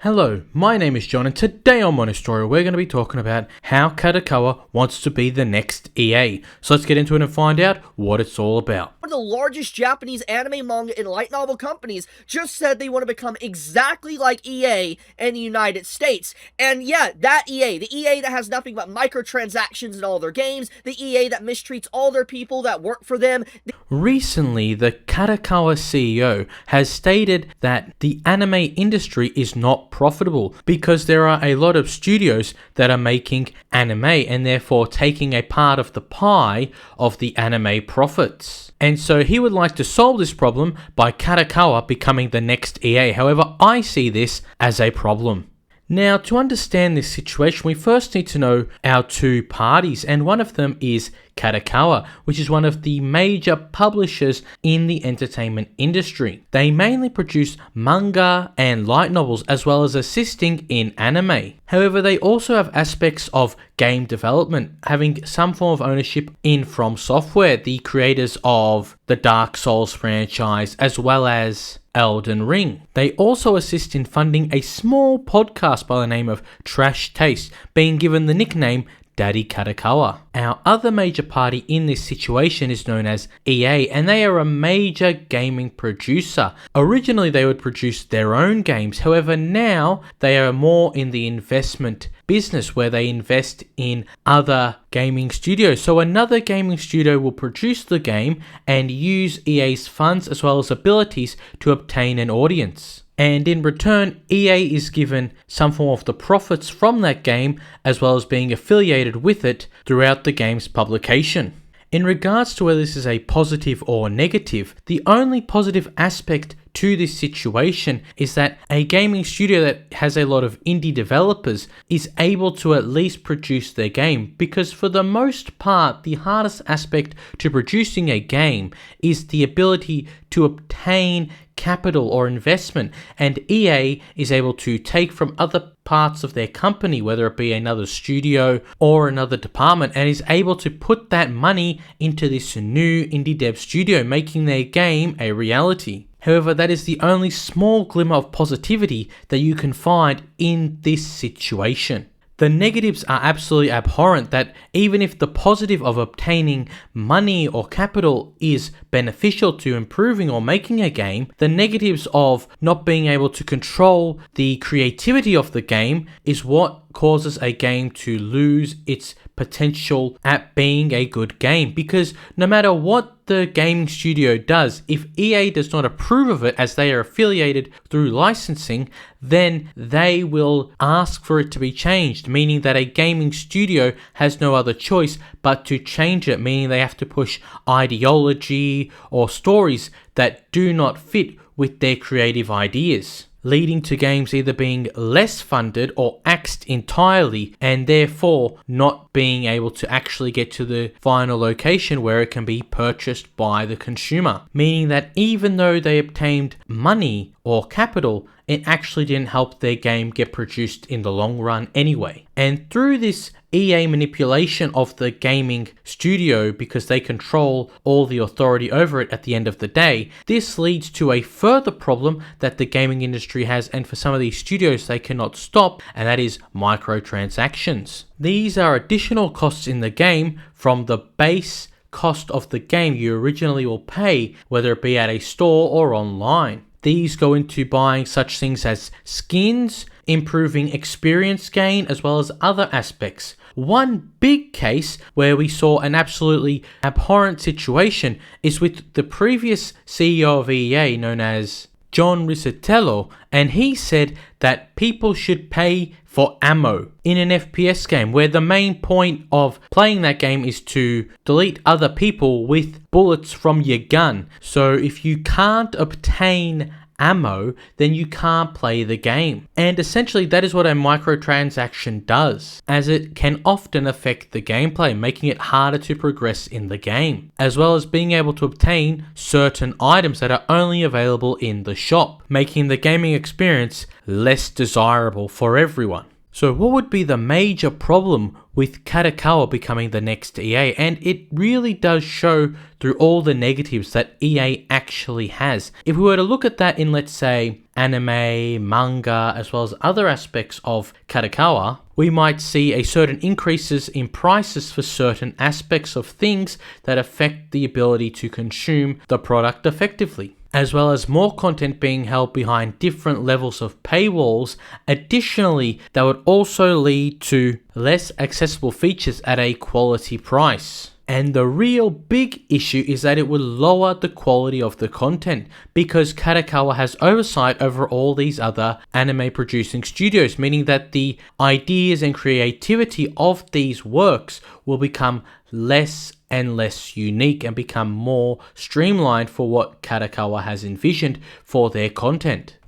Hello, my name is John, and today on Mono Story we're going to be talking about how Kadokawa wants to be the next EA. So let's get into it and find out what it's all about. One of the largest Japanese anime, manga, and light novel companies just said they want to become exactly like EA in the United States. And yeah, that EA, the EA that has nothing but microtransactions in all their games, the EA that mistreats all their people that work for them. Recently, the Kadokawa CEO has stated that the anime industry is not profitable because there are a lot of studios that are making anime and therefore taking a part of the pie of the anime profits. And so he would like to solve this problem by Kadokawa becoming the next EA. However, I see this as a problem. Now, to understand this situation, we first need to know our two parties, and one of them is Kadokawa, which is one of the major publishers in the entertainment industry. They mainly produce manga and light novels, as well as assisting in anime. However, they also have aspects of game development, having some form of ownership in From Software, the creators of the Dark Souls franchise, as well as Elden Ring. They also assist in funding a small podcast by the name of Trash Taste, being given the nickname Daddy Kadokawa. Our other major party in this situation is known as EA, and they are a major gaming producer. Originally, they would produce their own games. However, now they are more in the investment business where they invest in other gaming studios. So another gaming studio will produce the game and use EA's funds as well as abilities to obtain an audience. And in return, EA is given some form of the profits from that game as well as being affiliated with it throughout the game's publication. In regards to whether this is a positive or negative, the only positive aspect to this situation is that a gaming studio that has a lot of indie developers is able to at least produce their game, because for the most part, the hardest aspect to producing a game is the ability to obtain capital or investment, and EA is able to take from other parts of their company, whether it be another studio or another department, and is able to put that money into this new indie dev studio, making their game a reality. However, that is the only small glimmer of positivity that you can find in this situation. The negatives are absolutely abhorrent, that even if the positive of obtaining money or capital is beneficial to improving or making a game, the negatives of not being able to control the creativity of the game is what causes a game to lose its potential at being a good game. Because no matter what the gaming studio does, if EA does not approve of it as they are affiliated through licensing, then they will ask for it to be changed, meaning that a gaming studio has no other choice but to change it, meaning they have to push ideology or stories that do not fit with their creative ideas, leading to games either being less funded or axed entirely, and therefore not being able to actually get to the final location where it can be purchased by the consumer. Meaning that even though they obtained money or capital, it actually didn't help their game get produced in the long run anyway. And through this EA manipulation of the gaming studio, because they control all the authority over it at the end of the day, this leads to a further problem that the gaming industry has, and for some of these studios they cannot stop, and that is microtransactions. These are additional costs in the game from the base cost of the game you originally will pay, whether it be at a store or online. These go into buying such things as skins, improving experience gain, as well as other aspects. One big case where we saw an absolutely abhorrent situation is with the previous CEO of EA, known as John Riccitello, and he said that people should pay for ammo in an FPS game, where the main point of playing that game is to delete other people with bullets from your gun. So if you can't obtain ammo, then you can't play the game. And essentially that is what a microtransaction does, as it can often affect the gameplay, making it harder to progress in the game, as well as being able to obtain certain items that are only available in the shop, making the gaming experience less desirable for everyone. So what would be the major problem with Kadokawa becoming the next EA? And it really does show through all the negatives that EA actually has. If we were to look at that in, let's say, anime, manga, as well as other aspects of Kadokawa, we might see a certain increases in prices for certain aspects of things that affect the ability to consume the product effectively, as well as more content being held behind different levels of paywalls. Additionally, that would also lead to less accessible features at a quality price. And the real big issue is that it would lower the quality of the content, because Kadokawa has oversight over all these other anime producing studios, meaning that the ideas and creativity of these works will become less and less unique and become more streamlined for what Kadokawa has envisioned for their content.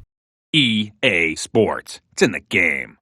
EA Sports. It's in the game.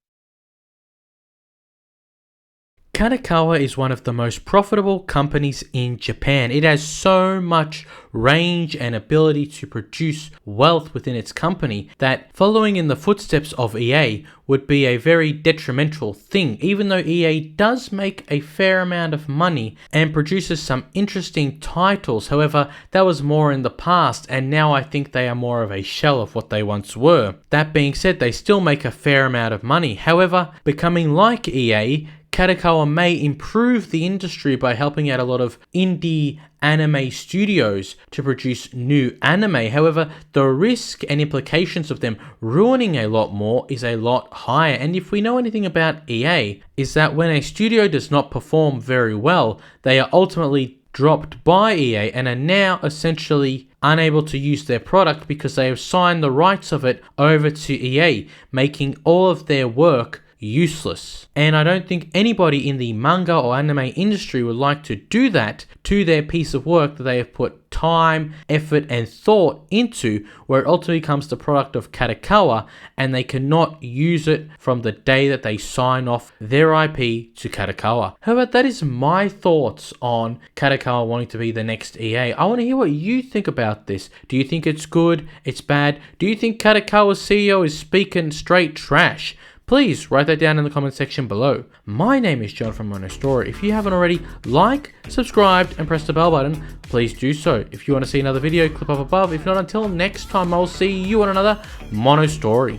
Kadokawa is one of the most profitable companies in Japan. It has so much range and ability to produce wealth within its company that following in the footsteps of EA would be a very detrimental thing. Even though EA does make a fair amount of money and produces some interesting titles, however, that was more in the past, and now I think they are more of a shell of what they once were. That being said, they still make a fair amount of money. However, becoming like EA, Kadokawa may improve the industry by helping out a lot of indie anime studios to produce new anime. However, the risk and implications of them ruining a lot more is a lot higher. And if we know anything about EA, is that when a studio does not perform very well, they are ultimately dropped by EA and are now essentially unable to use their product because they have signed the rights of it over to EA, making all of their work useless. And I don't think anybody in the manga or anime industry would like to do that to their piece of work that they have put time, effort, and thought into, where it ultimately becomes the product of Kadokawa and they cannot use it from the day that they sign off their IP to Kadokawa. However, that is my thoughts on Kadokawa wanting to be the next EA. I want to hear what you think about this. Do you think it's good? It's bad? Do you think Kadokawa's CEO is speaking straight trash? Please write that down in the comment section below. My name is John from Mono Story. If you haven't already, like, subscribed, and press the bell button, please do so. If you want to see another video, click up above. If not, until next time, I'll see you on another Mono Story.